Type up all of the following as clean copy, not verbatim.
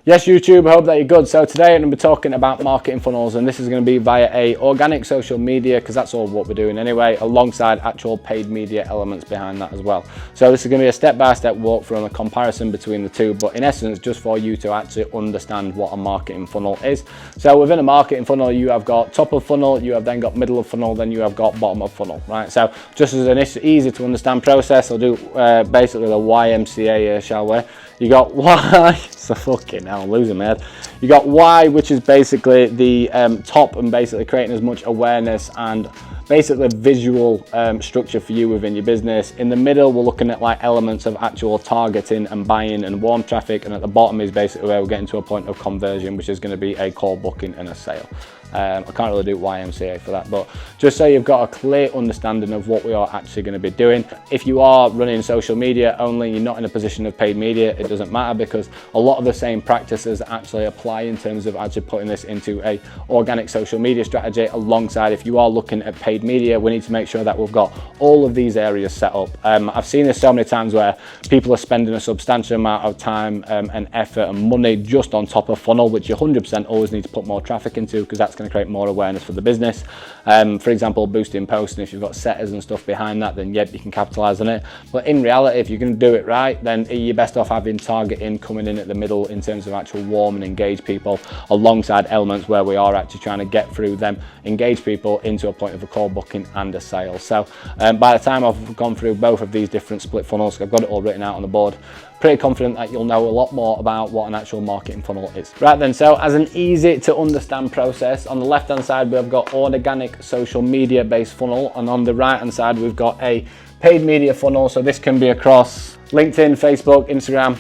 Yes, YouTube, I hope that you're good. So today I'm going to be talking about marketing funnels, and this is going to be via a organic social media, because that's all what we're doing anyway, alongside actual paid media elements behind that as well. So this is going to be a step-by-step walkthrough and a comparison between the two, but in essence, just for you to actually understand what a marketing funnel is. So within a marketing funnel, you have got top of funnel, you have then got middle of funnel, then you have got bottom of funnel, right? So just as an easy to understand process, I'll do basically the YMCA here, shall we? You got Y, it's a fucking hell, I'm losing my head. You got Y, which is basically the top and basically creating as much awareness and basically visual structure for you within your business. In the middle, we're looking at like elements of actual targeting and buying and warm traffic. And at the bottom is basically where we're getting to a point of conversion, which is going to be a call booking and a sale. I can't really do YMCA for that, but just so you've got a clear understanding of what we are actually going to be doing. If you are running social media only, you're not in a position of paid media, it doesn't matter, because a lot of the same practices actually apply in terms of actually putting this into a organic social media strategy. Alongside, if you are looking at paid media, we need to make sure that we've got all of these areas set up. I've seen this so many times where people are spending a substantial amount of time and effort and money just on top of funnel, which you 100% always need to put more traffic into, because that's going to create more awareness for the business. For example, boosting posts, and if you've got setters and stuff behind that, then yep, you can capitalize on it. But in reality, if you're going to do it right, then you're best off having targeting coming in at the middle in terms of actual warm and engage people, alongside elements where we are actually trying to get through them, engage people into a point of a call booking and a sale. So by the time I've gone through both of these different split funnels, I've got it all written out on the board. Pretty confident that you'll know a lot more about what an actual marketing funnel is. Right then, so as an easy to understand process, on the left hand side we've got organic social media based funnel, and on the right hand side we've got a paid media funnel. So this can be across LinkedIn, Facebook, Instagram,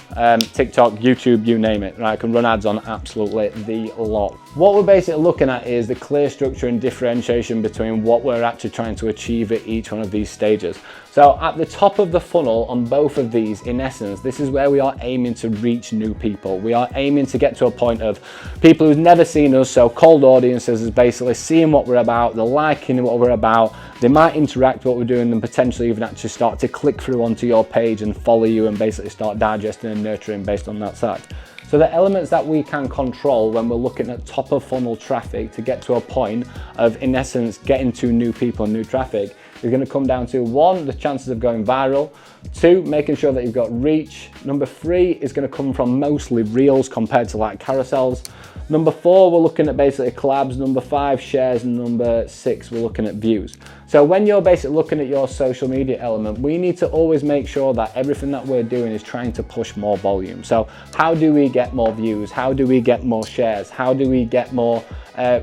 TikTok, YouTube, you name it, right? I can run ads on absolutely the lot. What we're basically looking at is the clear structure and differentiation between what we're actually trying to achieve at each one of these stages. So at the top of the funnel on both of these, in essence, this is where we are aiming to reach new people. We are aiming to get to a point of people who've never seen us, so cold audiences is basically seeing what we're about, they're liking what we're about, they might interact with what we're doing and potentially even actually start to click through onto your page and follow you and basically start digesting and nurturing based on that side. So the elements that we can control when we're looking at top of funnel traffic to get to a point of, in essence, getting to new people and new traffic is going to come down to 1, the chances of going viral, 2, making sure that you've got reach, number 3 is going to come from mostly reels compared to like carousels, number 4 we're looking at basically collabs, number 5 shares, and number 6 we're looking at views. So when you're basically looking at your social media element, we need to always make sure that everything that we're doing is trying to push more volume. So how do we get more views? How do we get more shares? How do we get more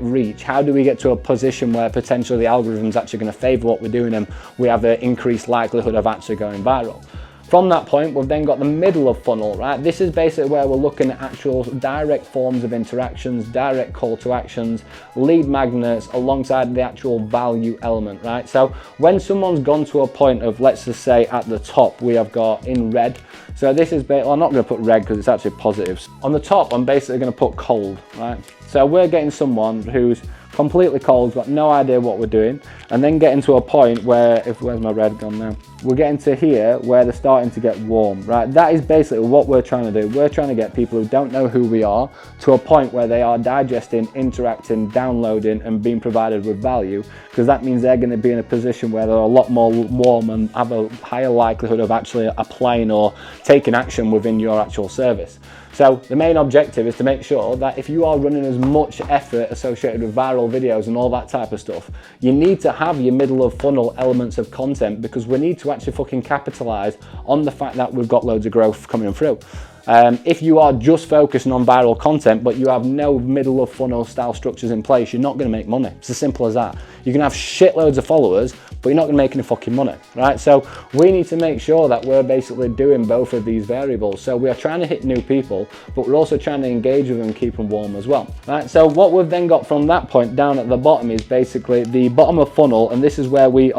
reach? How do we get to a position where potentially the algorithm's actually going to favor what we're doing and we have an increased likelihood of actually going viral? From that point, we've then got the middle of funnel, right? This is basically where we're looking at actual direct forms of interactions, direct call to actions, lead magnets, alongside the actual value element, right? So when someone's gone to a point of, let's just say at the top, we have got in red. So this is, well, I'm not going to put red because it's actually positives. On the top, I'm basically going to put cold, right? So we're getting someone who's completely cold, got no idea what we're doing, and then getting to a point where, where's my red gone now? We're getting to here where they're starting to get warm, right? That is basically what we're trying to do. We're trying to get people who don't know who we are to a point where they are digesting, interacting, downloading, and being provided with value, because that means they're going to be in a position where they're a lot more warm and have a higher likelihood of actually applying or taking action within your actual service. So the main objective is to make sure that if you are running as much effort associated with viral videos and all that type of stuff, you need to have your middle of funnel elements of content, because we need to actually fucking capitalize on the fact that we've got loads of growth coming through. If you are just focusing on viral content but you have no middle of funnel style structures in place, you're not going to make money. It's as simple as that. You can have shitloads of followers, but you're not going to make any fucking money, right? So we need to make sure that we're basically doing both of these variables. So we are trying to hit new people, but we're also trying to engage with them and keep them warm as well, right? So what we've then got from that point down at the bottom is basically the bottom of funnel, and this is where we're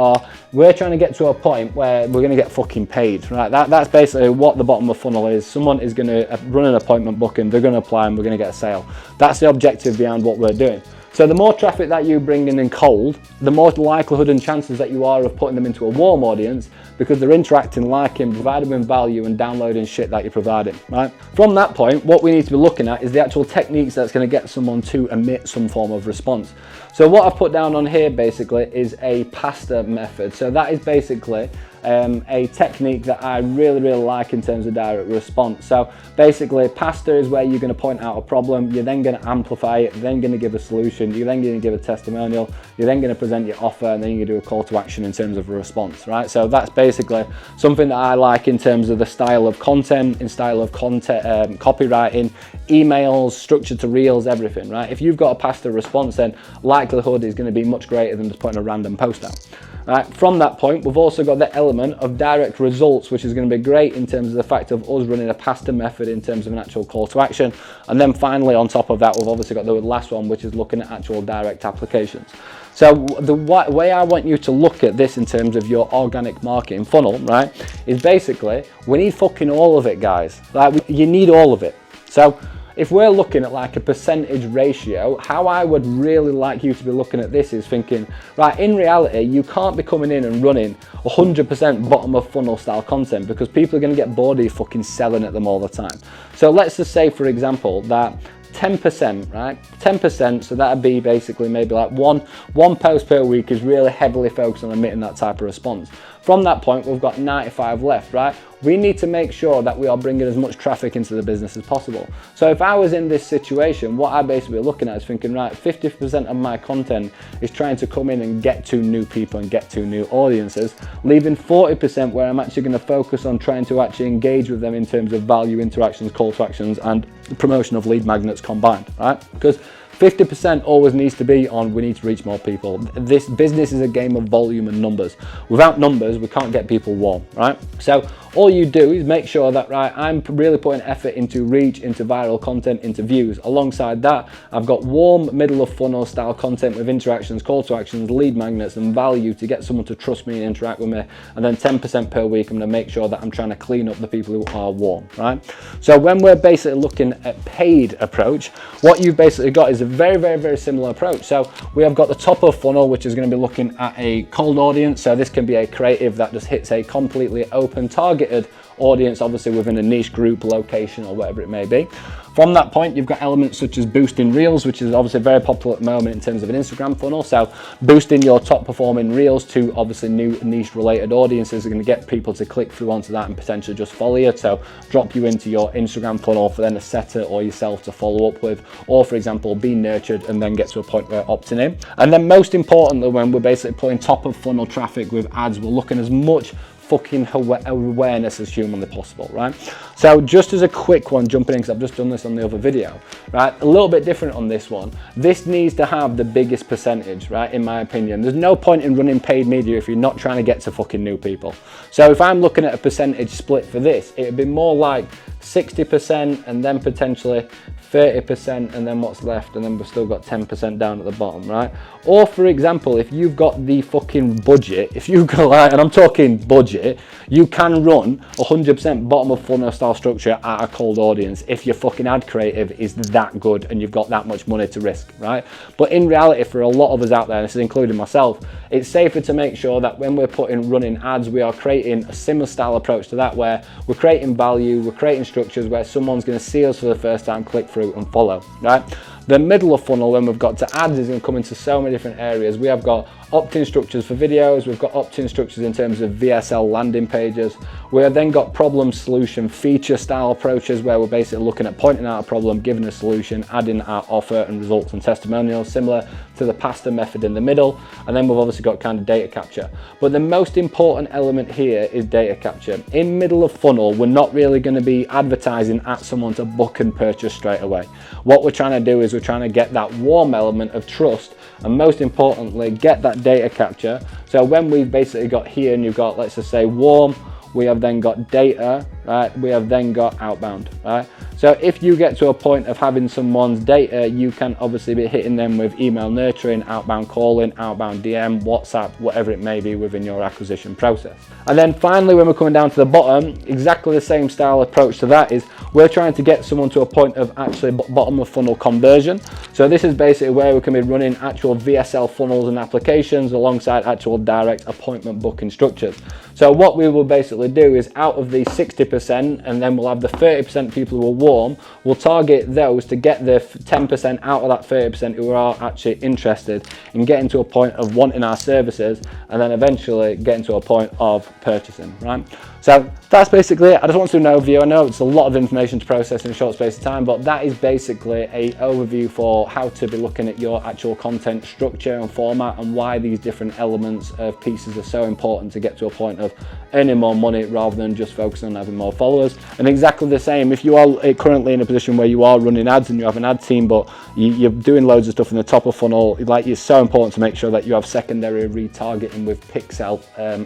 trying to get to a point where we're going to get fucking paid, right? That's basically what the bottom of funnel is. Someone is going to run an appointment booking, they're going to apply, and we're going to get a sale. That's the objective behind what we're doing. So the more traffic that you bring in cold, the more likelihood and chances that you are of putting them into a warm audience, because they're interacting, liking, providing them value and downloading shit that you're providing, right? From that point, what we need to be looking at is the actual techniques that's going to get someone to emit some form of response. So what I've put down on here basically is a PASTA method. So that is basically a technique that I really like in terms of direct response. So basically, PASTA is where you're going to point out a problem, you're then going to amplify it, then going to give a solution, you're then going to give a testimonial, you're then going to present your offer, and then you're going to do a call to action in terms of a response, right? So that's basically something that I like in terms of the style of content, in style of content, copywriting, emails, structure to reels, everything, right? If you've got a PASTA response, then likelihood is going to be much greater than just putting a random post out. Right, from that point, we've also got the element of direct results, which is going to be great in terms of the fact of us running a PASTA method in terms of an actual call to action. And then finally, on top of that, we've obviously got the last one, which is looking at actual direct applications. So the way I want you to look at this in terms of your organic marketing funnel, right, is basically, we need fucking all of it, guys. Like, you need all of it. So if we're looking at like a percentage ratio, how I would really like you to be looking at this is thinking, right, in reality, you can't be coming in and running 100% bottom of funnel style content, because people are going to get bored of you fucking selling at them all the time. So let's just say, for example, that 10%, right? 10%, so that'd be basically maybe like one post per week is really heavily focused on emitting that type of response. From that point, we've got 95 left, right? We need to make sure that we are bringing as much traffic into the business as possible. So if I was in this situation, what I basically looking at is thinking, right, 50% of my content is trying to come in and get to new people and get to new audiences, leaving 40% where I'm actually going to focus on trying to actually engage with them in terms of value interactions, call to actions, and the promotion of lead magnets combined, right? Because 50% always needs to be on, we need to reach more people. This business is a game of volume and numbers. Without numbers, we can't get people warm, right? So all you do is make sure that, right, I'm really putting effort into reach, into viral content, into views. Alongside that, I've got warm, middle of funnel style content with interactions, call to actions, lead magnets, and value to get someone to trust me and interact with me. And then 10% per week, I'm gonna make sure that I'm trying to clean up the people who are warm, right? So when we're basically looking at paid approach, what you've basically got is a very similar approach. So we have got the top of funnel, which is going to be looking at a cold audience. So this can be a creative that just hits a completely open targeted audience, obviously within a niche group, location, or whatever it may be. From that point, you've got elements such as boosting reels, which is obviously very popular at the moment in terms of an Instagram funnel. So boosting your top performing reels to obviously new niche related audiences are going to get people to click through onto that and potentially just follow you. So drop you into your Instagram funnel for then a setter or yourself to follow up with, or for example, be nurtured and then get to a point where opting in. And then most importantly, when we're basically putting top of funnel traffic with ads, we're looking as much fucking awareness as humanly possible, right? So just as a quick one, jumping in, because I've just done this on the other video, right? A little bit different on this one. This needs to have the biggest percentage, right? In my opinion, there's no point in running paid media if you're not trying to get to fucking new people. So if I'm looking at a percentage split for this, it'd be more like 60% and then potentially 30% and then what's left, and then we've still got 10% down at the bottom, right? Or for example, if you've got the fucking budget, if you've got like, and I'm talking budget, you can run 100% bottom of funnel style structure at a cold audience if your fucking ad creative is that good and you've got that much money to risk, right? But in reality, for a lot of us out there, and this is including myself, it's safer to make sure that when we're running ads, we are creating a similar style approach to that, where we're creating value, we're creating structures where someone's going to see us for the first time, click through and follow, right? The middle of funnel, when we've got to ads, is going to come into so many different areas. We have got opt-in structures for videos, we've got opt-in structures in terms of VSL landing pages. We have then got problem solution feature style approaches, where we're basically looking at pointing out a problem, giving a solution, adding our offer and results and testimonials, similar to the PASTA method in the middle. And then we've obviously got kind of data capture. But the most important element here is data capture. In middle of funnel, we're not really going to be advertising at someone to book and purchase straight away. What we're trying to do is we're trying to get that warm element of trust, and most importantly, get that data capture. So when we've basically got here, and you've got, let's just say, warm, we have then got data, right? We have then got outbound, right? So So if you get to a point of having someone's data, you can obviously be hitting them with email nurturing, outbound calling, outbound DM, WhatsApp, whatever it may be within your acquisition process. And then finally, when we're coming down to the bottom, exactly the same style approach to that is we're trying to get someone to a point of actually bottom of funnel conversion. So this is basically where we can be running actual VSL funnels and applications alongside actual direct appointment booking structures. So what we will basically do is out of the 60%, and then we'll have the 30% people who are warm, we'll target those to get the 10% out of that 30% who are actually interested in getting to a point of wanting our services, and then eventually getting to a point of purchasing, right? So that's basically it. I just want to know overview. I know it's a lot of information to process in a short space of time, but that is basically an overview for how to be looking at your actual content structure and format, and why these different elements of pieces are so important to get to a point of earning more money rather than just focusing on having more followers. And exactly the same, if you are currently in a position where you are running ads and you have an ad team, but you're doing loads of stuff in the top of funnel, like, it's so important to make sure that you have secondary retargeting with pixel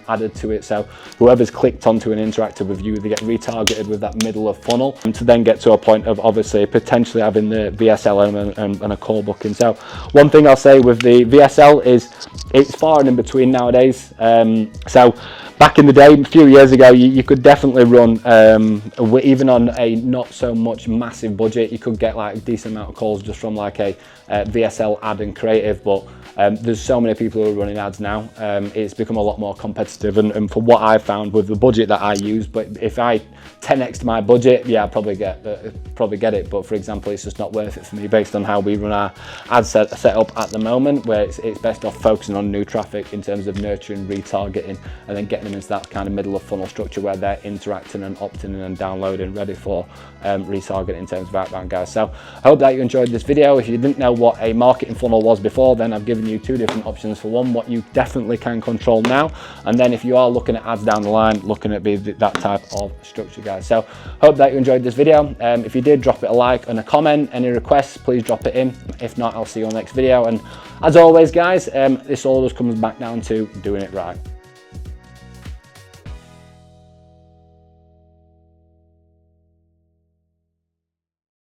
added to it. So whoever's clicked onto and interacted with you, they get retargeted with that middle of funnel, and to then get to a point of obviously potentially having the VSL and a call booking. So one thing I'll say with the VSL is it's far and in between nowadays. So back in the day, a few years ago, you could definitely run, even on a not so much massive budget, you could get like a decent amount of calls just from like a VSL ad and creative, but there's so many people who are running ads now. It's become a lot more competitive, and for what I've found with the budget that I use, but if I 10x my budget, yeah, I'd probably get it, but for example, it's just not worth it for me based on how we run our ad set up at the moment, where it's best off focusing on new traffic in terms of nurturing, retargeting, and then getting them into that kind of middle of funnel structure where they're interacting and opting in and downloading, ready for retargeting in terms of outbound, guys. So I hope that you enjoyed this video. If you didn't know what a marketing funnel was before, then I've given you two different options. For one, what you definitely can control now, and then if you are looking at ads down the line, looking at that type of structure, guys. So hope that you enjoyed this video. If you did, drop it a like and a comment. Any requests, please drop it in. If not, I'll see you on the next video. And as always, guys, this all just comes back down to doing it right.